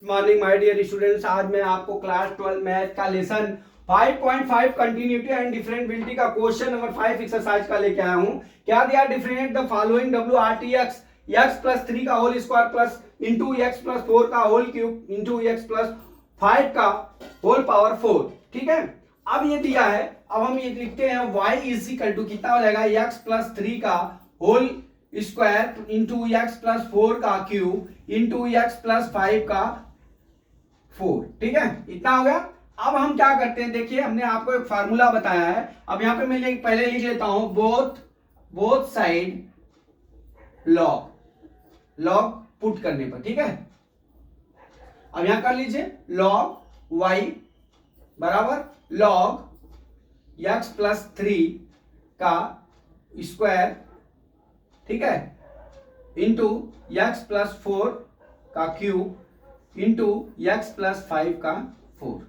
Morning my dear students. आज मैं आपको क्लास 12 मैथ का लेसन 5.5 कंटिन्यूटी एंड डिफरेंशिएबिलिटी का क्वेश्चन नंबर 5 एक्सरसाइज का लेके आया हूं। क्या दिया? Differentiate the following WRTX x plus 3 का whole square plus into x plus 4 का whole cube into x plus 5 का होल पावर 4। ठीक है, अब ये दिया है, अब हम ये लिखते हैं y इज इक्वल टू कितना हो जाएगा, x प्लस 3 का whole square into x plus 4 का क्यूब इंटू एक्स प्लस 5 का 4। ठीक है, इतना हो गया। अब हम क्या करते हैं, देखिए हमने आपको एक फार्मूला बताया है। अब यहां पे मैं पहले लिख लेता हूं बोथ साइड लॉग पुट करने पर। ठीक है, अब यहां कर लीजिए लॉग y बराबर लॉग एक्स प्लस 3 का स्क्वायर, ठीक है, इंटू एक्स प्लस 4 का क्यूब इंटू एक्स प्लस 5 का 4।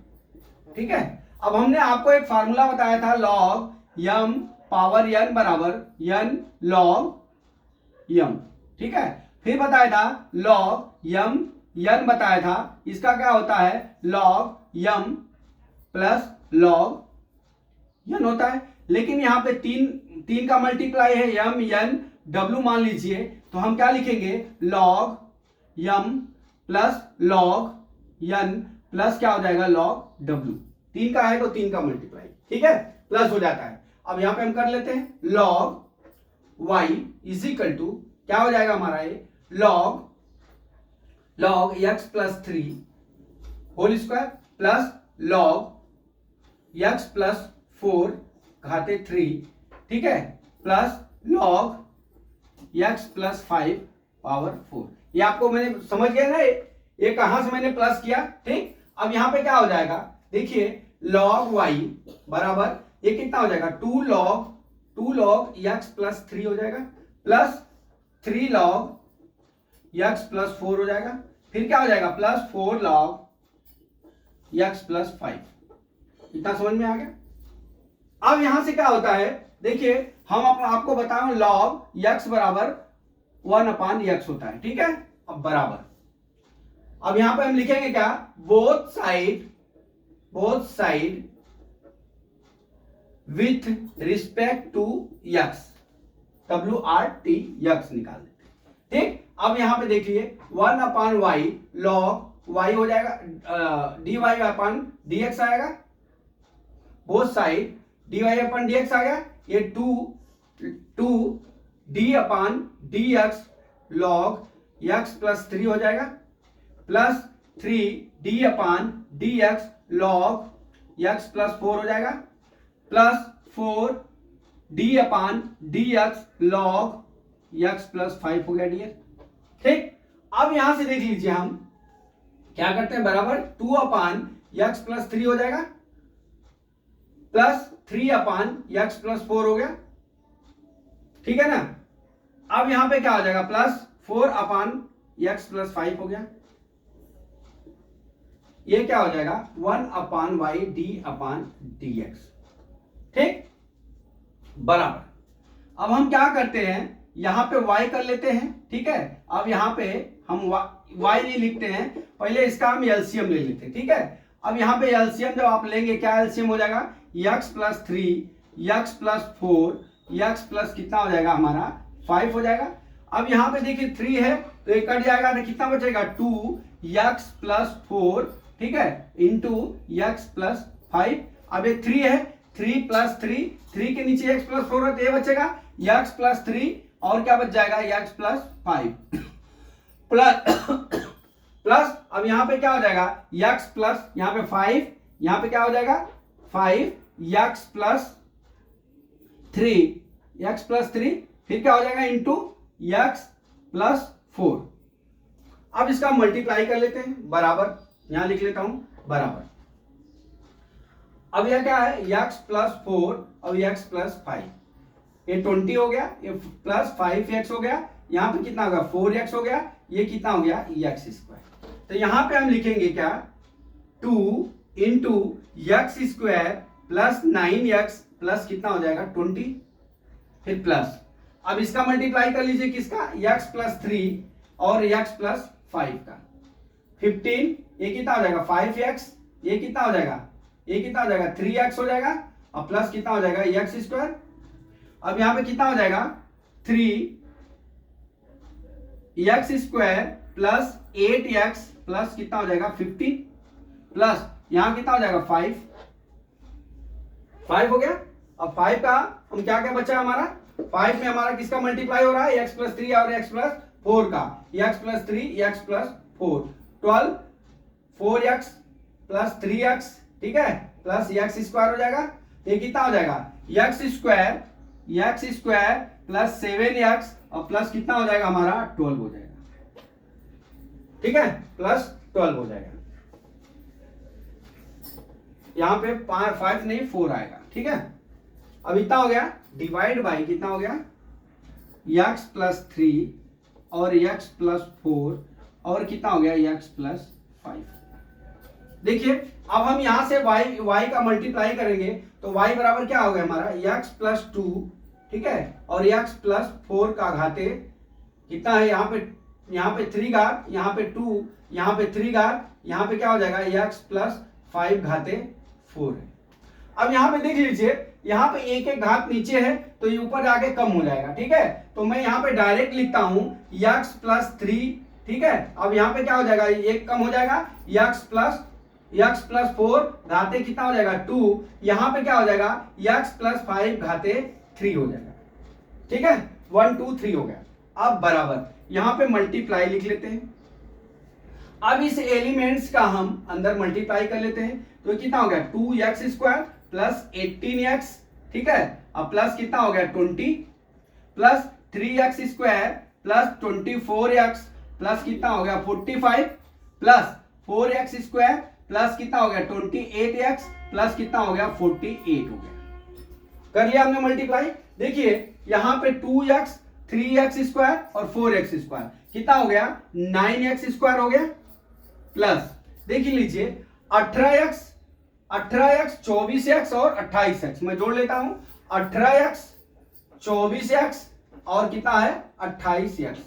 ठीक है, अब हमने आपको एक फार्मूला बताया था लॉग यम पावर n बराबर n लॉग यम। ठीक है, फिर बताया था लॉग यम n बताया था, इसका क्या होता है लॉग यम प्लस लॉग n होता है। लेकिन यहां पे तीन का मल्टीप्लाई है यम n w मान लीजिए, तो हम क्या लिखेंगे लॉग यम प्लस लॉग n प्लस क्या हो जाएगा लॉग w। 3 का है तो 3 का मल्टीप्लाई, ठीक है, प्लस हो जाता है। अब यहां पे हम कर लेते हैं log y is equal to क्या हो जाएगा हमारा ये log x plus 3 whole square plus log x plus 4 घाते 3, ठीक है, plus log x plus 5 power 4। ये आपको मैंने समझ गया ना, ये कहां से मैंने प्लस किया। ठीक, अब यहां पे क्या हो जाएगा, देखिए लॉग y बराबर ये कितना हो जाएगा 2 लॉग x प्लस 3 हो जाएगा प्लस 3 लॉग x प्लस 4 हो जाएगा, फिर क्या हो जाएगा प्लस 4 लॉग x प्लस 5। इतना समझ में आ गया। अब यहां से क्या होता है, देखिए हम आपको बताएं लॉग x बराबर 1/x होता है। ठीक है, अब बराबर, अब यहां पे हम लिखेंगे क्या, both side with respect to x, WRTX निकाल देते हैं। ठीक, अब यहां पे देखिए 1/y लॉग y हो जाएगा dy/dx आएगा, बोथ साइड dy/dx आ गया, ये 2 d/dx लॉग x प्लस 3 हो जाएगा plus 3 d/dx log x plus 4 हो जाएगा plus 4 d/dx log x plus 5 हो गया डियर। ठीक, अब यहां से देख लीजिए हम क्या करते हैं, बराबर 2/x प्लस 3 हो जाएगा प्लस 3/x प्लस 4 हो गया। ठीक है ना, अब यहां पे क्या हो जाएगा प्लस 4/x प्लस 5 हो गया, ये क्या हो जाएगा 1/y d/dx। ठीक, बराबर। अब हम क्या करते हैं, यहां पे y कर लेते हैं। ठीक है, अब यहां पे हम y नहीं लिखते हैं, पहले इसका हम एलसीएम ले लेते हैं। ठीक है, अब यहां पे एलसीएम जब आप लेंगे, क्या एलसीएम हो जाएगा x plus 3 x plus 4 x plus कितना हो जाएगा हमारा 5 हो जाएगा। अब यहां पे देखिए 3 है तो ये कट जाएगा तो कितना बचेगा 2x प्लस 4, ठीक है, इंटू x प्लस 5। अब ये 3 है, 3 प्लस 3 के नीचे x प्लस 4 है तो ये बचेगा x प्लस 3 और क्या बच जाएगा x प्लस 5 प्लस अब यहां पे क्या हो जाएगा x प्लस यहां पे 5, यहां पे क्या हो जाएगा 5x प्लस 3 फिर क्या हो जाएगा इंटू x प्लस 4। अब इसका मल्टीप्लाई कर लेते हैं, बराबर यहां लिख लेता हूं बराबर। अब यह क्या है x प्लस 4 और x प्लस 5, ये 20 हो गया, ये प्लस 5x हो गया, यहां पे कितना होगा 4x हो गया, ये कितना हो गया x स्क्वायर। तो यहां पे हम लिखेंगे क्या 2 into x square plus 9x plus कितना हो जाएगा 20, फिर प्लस, अब इसका मल्टीप्लाई कर लीजिए किसका x प्लस 3 और x प्लस 5 का, 15, ये कितना हो जाएगा 5x, ये कितना हो जाएगा, ये कितना हो जाएगा 3x हो जाएगा, और प्लस कितना हो जाएगा एक्स स्क्वायर। अब यहाँ पे कितना हो जाएगा 3x square plus 8x plus कितना हो जाएगा 15, प्लस यहाँ कितना हो जाएगा 5 हो गया। अब 5 का हम क्या क्या बचा हमारा, 5 में हमारा किसका मल्टीप्लाई हो रहा है, x प्लस 3 और x प्लस 4 का, x plus 3 x plus 4, 12 4x plus 3x, ठीक है, प्लस x स्क्वायर हो जाएगा। ये कितना हो जाएगा x स्क्वायर प्लस 7x और प्लस कितना हो जाएगा हमारा 12 हो जाएगा, ठीक है, प्लस 12 हो जाएगा। यहां पे 5 नहीं 4 आएगा, ठीक है। अब इतना हो गया, डिवाइड बाई कितना हो गया x प्लस 3 और x प्लस 4 और कितना हो गया x प्लस 5। देखिए अब हम यहां से y का मल्टीप्लाई करेंगे तो y बराबर क्या हो गया हमारा x प्लस 2, ठीक है, और x प्लस 4 का घाते कितना है, यहाँ पे 3 घात, यहाँ पे 2, यहाँ पे 3 घात, यहाँ पे क्या हो जाएगा x प्लस 5 घाते 4 है। अब यहाँ पे देख लीजिए, यहाँ पे एक एक घात नीचे है तो ये ऊपर जाके कम हो जाएगा, ठीक है, तो मैं यहाँ पे डायरेक्ट लिखता हूं x प्लस 3, ठीक है। अब यहाँ पे क्या हो जाएगा, एक कम हो जाएगा, x प्लस 4 घाते कितना हो जाएगा 2, यहाँ पे क्या हो जाएगा x प्लस 5 घाते 3 हो जाएगा, ठीक है, 1 2 3 हो गया। अब बराबर यहाँ पे मल्टीप्लाई लिख लेते हैं। अब इस एलिमेंट्स का हम अंदर मल्टीप्लाई कर लेते हैं तो कितना हो गया 2x स्क्वायर प्लस 18x, ठीक है, अब प्लस कितना हो गया 20 plus 3x square plus 24x plus कितना हो गया 45 प्लस 4x स्क्वायर प्लस कितना हो गया 28x प्लस कितना हो गया 48 हो गया। कर लिया हमने मल्टीप्लाई। देखिए यहां पे 2x 3x स्क्वायर और 4x स्क्वायर कितना हो गया 9x स्क्वायर हो गया, प्लस देख लीजिए 18x 24x और 28x, मैं जोड़ लेता हूं 18x 24x और कितना है 28x,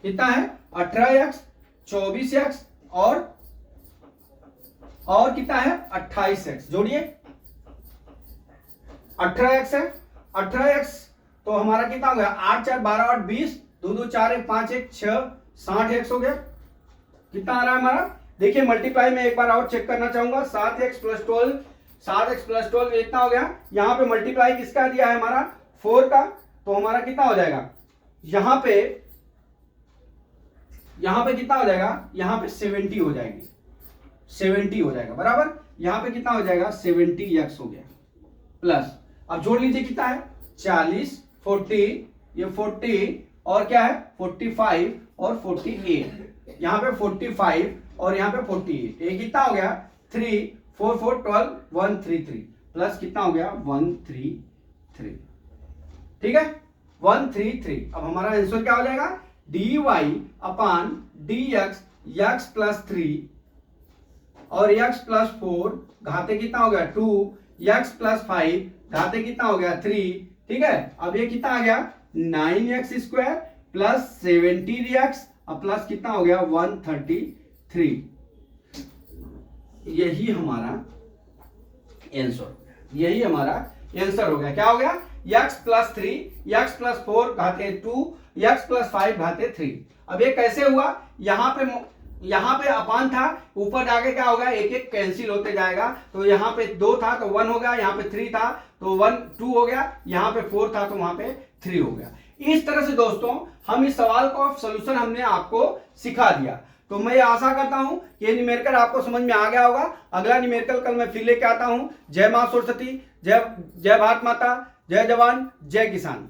कितना है 18x 24x और कितना है 28x, जोड़िए 18x है, 18x तो हमारा कितना हो गया 8 4 12 8 20, 2 2 4 1 5 1 6 60x हो गया। कितना आ रहा है हमारा, देखिए मल्टीप्लाई में एक बार और चेक करना चाहूंगा, 7x प्लस 12 इतना हो गया। यहां पे मल्टीप्लाई किसका दिया है हमारा 4 का, तो हमारा कितना हो जाएगा यहां पे कितना हो जाएगा, यहां पे 70 हो जाएगी, 70 हो जाएगा बराबर, यहां पे कितना हो जाएगा 70x हो गया, प्लस अब जोड़ लीजिए कितना है 40 40, ये 40 और क्या है 45 और 48, यहां पे 45 और यहां पे 48, ये कितना हो गया 3 4 4 12 133 प्लस कितना हो गया 133, ठीक है 133। अब हमारा आंसर क्या हो जाएगा dy अपान dx x प्लस 3 और x प्लस 4 घाते कितना हो गया 2, x प्लस 5 घाते कितना हो गया 3, ठीक है। अब ये कितना आ गया 9x स्क्वायर प्लस 70x और प्लस कितना हो गया 133, यही हमारा आंसर हो गया। क्या हो गया x plus 3 x plus 4 घाते 2 x plus 5 घाते 3। अब ये कैसे हुआ, यहां पे अपान था, ऊपर जाके क्या होगा एक एक कैंसिल होते जाएगा, तो यहां पे 2 था तो 1 हो गया, यहां पे 3 था तो 1 2 हो गया, यहां पे 4 था तो वहां पे 3 हो गया। इस तरह से दोस्तों हम इस सवाल का सॉल्यूशन हमने आपको सिखा दिया। तो मैं आशा करता हूं कि ये न्यूमेरिकल आपको समझ में आ गया होगा। अगला न्यूमेरिकल कल मैं फिर लेके आता हूं। जय मां सरस्वती, जय भारत माता, जय जवान, जय किसान।